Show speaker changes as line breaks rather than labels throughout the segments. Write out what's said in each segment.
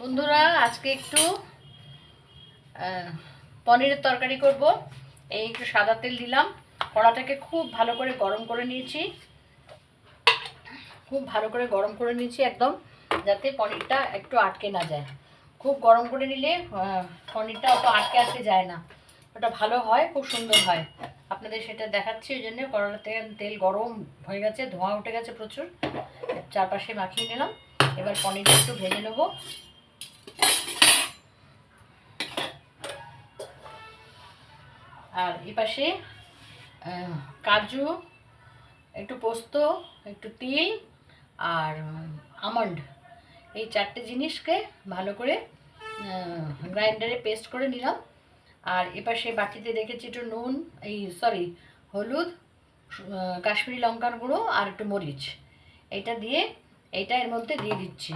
বন্ধুরা আজকে একটু পনিরের তরকারি করব। এই একটু সাদা তেল দিলাম, কড়াটাকে খুব ভালো করে গরম করে নিয়েছি, একদম যাতে পনিরটা একটু আটকে না যায়। খুব গরম করে নিলে পনিরটা অত আটকে যায় না, ওটা ভালো হয়, খুব সুন্দর হয়। আপনাদের সেটা দেখাচ্ছি, ওই জন্য কড়াতে তেল গরম হয়ে গেছে, ধোঁয়া উঠে গেছে প্রচুর, চারপাশে মাখিয়ে নিলাম। এবার পনিরটা একটু ভেজে নেবো। আর এপাশে কাজু, একটু পোস্ত, একটু তিল আর আমন্ড, এই চারটে জিনিসকে ভালো করে গ্রাইন্ডারে পেস্ট করে নিলাম। আর এপাশে বাটিতে রেখেছি একটু নুন, হলুদ, কাশ্মীরি লঙ্কার গুঁড়ো আর একটু মরিচ। এইটা এর মধ্যে দিয়ে দিচ্ছি,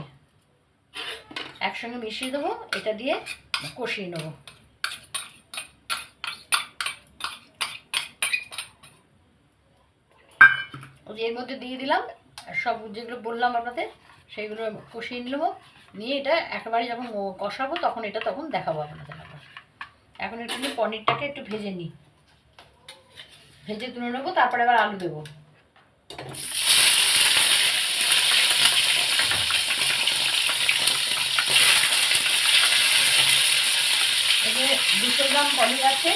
একসঙ্গে মিশিয়ে দেবো। এটা দিয়ে কষিয়ে নেবো। এর মধ্যে দিয়ে দিলাম সব যেগুলো বললাম আপনাদের, সেইগুলো কষিয়ে নেবো। নিয়ে এটা একেবারে যখন কষাবো তখন দেখাবো আপনাদের। এখন একটু পনিরটাকে একটু ভেজে নিই, ভেজে তুলে নেবো। তারপরে আবার আলু দেবো। এখানে 200 গ্রাম পনির আছে।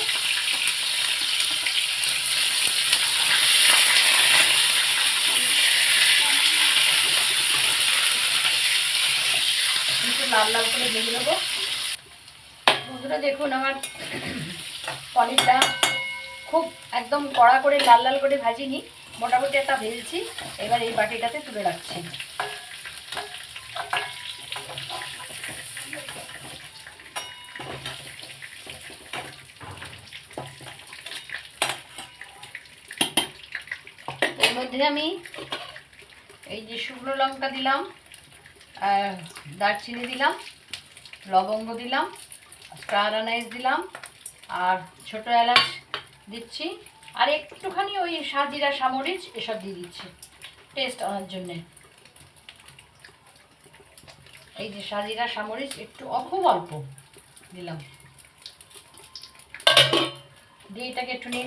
লাল লাল করে ভেজে নেবো। বন্ধুরা দেখুন, আমার পনিরটা খুব একদম কড়া করে লাল লাল করে ভাজিনি, মোটামুটি একটা ভেজেছি। এবার এই বাটিটাতে তুলে রাখছি। এর মধ্যে আমি এই যে শুকনো লঙ্কা দিলাম, দারচিনি দিলাম, লবঙ্গ দিলাম, স্টার আনাইস দিলাম, আর ছোটো এলাচ দিচ্ছি, আর একটুখানি ওই সাজিরা সামরিচ এসব দিয়ে দিচ্ছি টেস্ট আনার জন্যে। এই যে সাজিরা সামরিচ একটু খুব অল্প দিলাম, দিয়ে এটাকে একটুখানি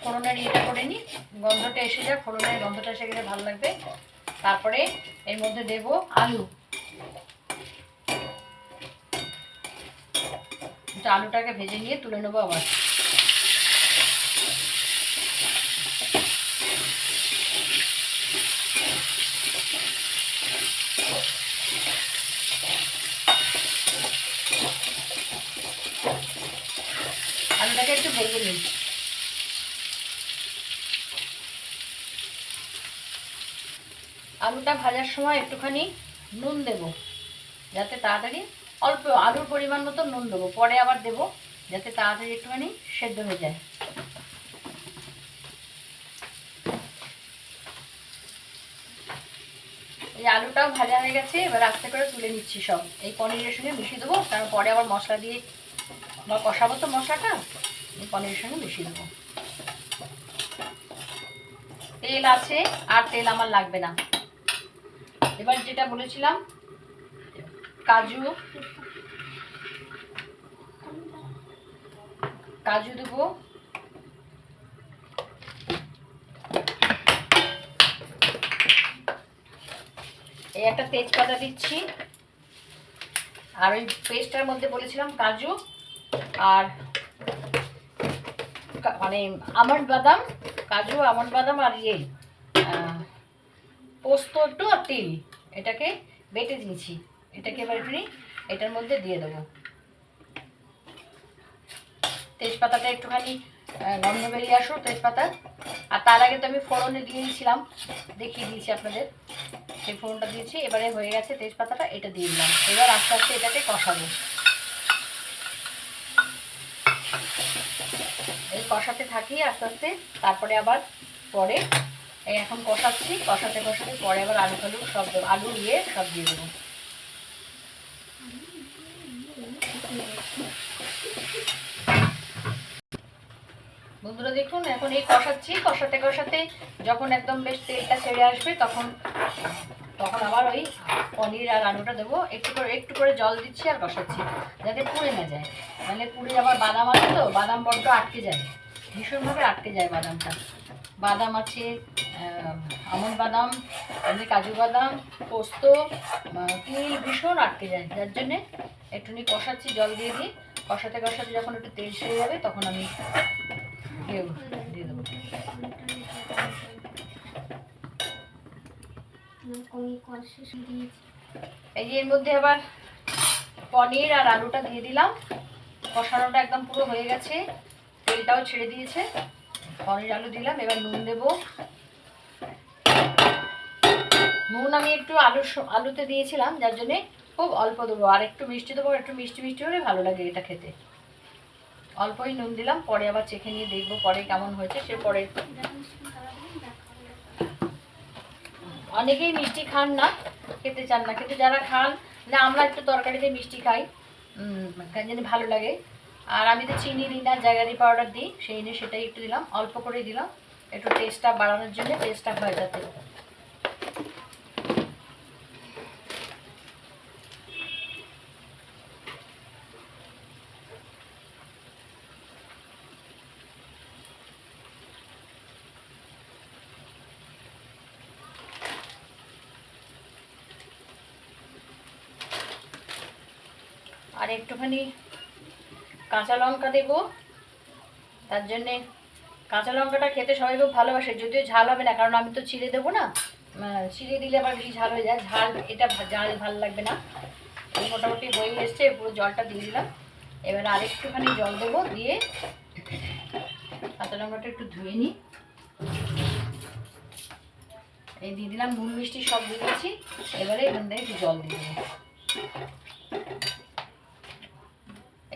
ফোড়নের ইয়েটা করে নিই, গন্ধটা এসে যায়, ফোড়নের গন্ধটা এসে গেলে ভালো লাগবে। তারপরে এর মধ্যে দেব আলু। আলুটাকে ভেজে নিয়ে তুলে নেবো আবার। আলুটাকে একটু ভেজে নিই। আলুটা ভাজার সময় একটুখানি নুন দেব, যাতে তাড়াতাড়ি, অল্প আলুর পরিমাণ মতো নুন দেবো, পরে আবার দেবো, যাতে তাড়াতাড়ি একটুখানি সেদ্ধ হয়ে যায়। এই আলুটাও ভাজা হয়ে গেছে, এবার আস্তে করে তুলে নিচ্ছি সব। এই পনিরের সঙ্গে মিশিয়ে দেবো, কারণ পরে আবার মশলা দিয়ে বা কষাবো তো মশলাটা, এই পনিরের সঙ্গে মিশিয়ে দেবো। তেল আছে, আর তেল আমার লাগবে না। এবার যেটা বলেছিলাম, কাজু দেবো, এই একটা তেজপাতা দিচ্ছি, আর ওই পেস্টটার মধ্যে বলেছিলাম কাজু আর মানে আমন্ড বাদাম, কাজু আমন্ড বাদাম আর পোস্ত একটু আর তিল, এটাকে বেটে দিয়েছি। এটাকে এবার একটু এটার মধ্যে দিয়ে দেবো। তেজপাতাটা একটুখানি গন্ধ বেরিয়ে আসো তেজপাতা। আর তার আগে তো আমি ফোড়নে দিয়ে দিয়েছিলাম, দেখিয়ে দিয়েছি আপনাদের, সেই ফোড়নটা দিয়েছি। এবারে হয়ে গেছে তেজপাতাটা, এটা দিয়ে দিলাম। এবার আস্তে আস্তে এটাকে কষাবো। এই কষাতে থাকি আস্তে আস্তে, তারপরে আবার পরে এখন কষাচ্ছি, কষাতে কষাতে পরে আবার আলু সব দেবো, আলু সব দিয়ে দেবো। বন্ধুরা দেখুন, এখন এই কষাচ্ছি, কষাতে কষাতে যখন একদম বেশ তেলটা ছেড়ে আসবে, তখন তখন আবার ওই পনির আর আলুটা দেবো। একটু করে জল দিচ্ছি আর কষাচ্ছি যাতে পুড়ে না যায়, মানে পুড়ে আবার বাদাম আছে তো, বাদাম বড্ড আটকে যায়, ভীষণভাবে আটকে যায় বাদামটা। বাদাম আছে, আমন্ড বাদাম, এমনি কাজু বাদাম, পোস্ত, তিল ভীষণ আটকে যায়, যার জন্যে একটুখানি কষাচ্ছি, জল দিয়ে দিই। কষাতে কষাতে যখন একটু তেল ছেড়ে যাবে তখন আমি দিয়ে দেবো। এই যে এর মধ্যে আবার পনির আর আলুটা দিয়ে দিলাম। কষানোটা একদম পুরো হয়ে গেছে, তেলটাও ছেড়ে দিয়েছে। পনির আলু দিলাম, এবার নুন দেব। নুন আমি একটু আলুতে দিয়েছিলাম, যার জন্যে খুব অল্প দেবো। আর একটু মিষ্টি দেবো, একটু মিষ্টি মিষ্টি হলে ভালো লাগে এটা খেতে। অল্পই নুন দিলাম, পরে আবার চেখে নিয়ে দেখবো পরে কেমন হয়েছে। সে পরে অনেকেই মিষ্টি খান না, খেতে চান না, কিন্তু যারা খান, না আমরা একটু তরকারিতে মিষ্টি খাই, জানি ভালো লাগে। আর আমি তো চিনি দিই না, জাগারি পাউডার দিই, সেই নিয়ে সেটাই একটু দিলাম, অল্প করে দিলাম, একটু টেস্টটা বাড়ানোর জন্য, টেস্টটা হয় যাতে। আর একটুখানি কাঁচা লঙ্কা দেবো, তার জন্যে কাঁচা লঙ্কাটা খেতে সবাই খুব ভালোবাসে, যদিও ঝাল হবে না, কারণ আমি তো চিড়ে দেবো না, চিড়ে দিলে আবার বেশি ঝাল হয়ে যায়, এটা ঝাল ভালো লাগবে না। এই মোটামুটি হয়ে এসছে, পুরো জলটা দিয়ে দিলাম। এবার আরেকটুখানি জল দেবো, দিয়ে কাঁচা লঙ্কাটা একটু ধুয়ে নিই। এই দিয়ে দিলাম, নুন মিষ্টি সব দিয়ে দিয়েছি। এবারে এখান থেকে একটু জল দিয়ে দেবো,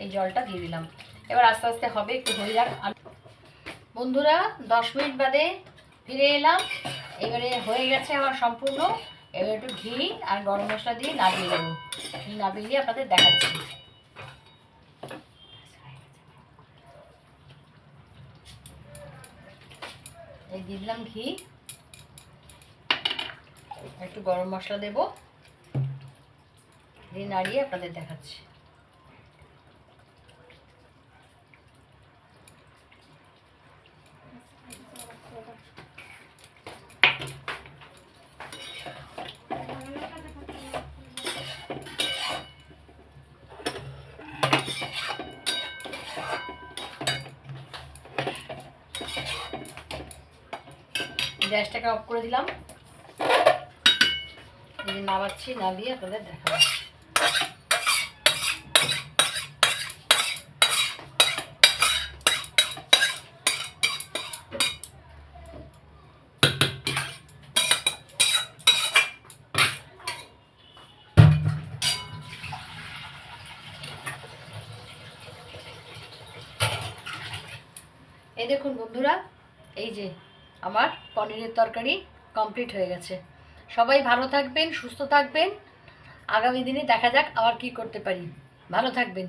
এই জলটা দিয়ে দিলাম। এবার আস্তে আস্তে হবে, একটু হয়ে যাক। বন্ধুরা 10 মিনিট বাদে ফিরে এলাম। এবারে হয়ে গেছে আমার সম্পূর্ণ। এবার একটু ঘি আর গরম মশলা দিয়ে নামিয়ে দেবো। ঘি নামিয়ে দিয়ে আপনাদের দেখাচ্ছি। এই দিয়ে দিলাম ঘি, একটু গরম মশলা দেবো, দিয়ে নাড়িয়ে আপনাদের দেখাচ্ছি। গ্যাসটাকে অফ করে দিলাম, নামাচ্ছি, নামিয়ে আপনাদের দেখাবো। এই দেখুন বন্ধুরা, এই যে আমার পনিরের তরকারি কমপ্লিট হয়ে গেছে। সবাই ভালো থাকবেন, সুস্থ থাকবেন। আগামী দিনে দেখা যাক আবার কি করতে পারি। ভালো থাকবেন।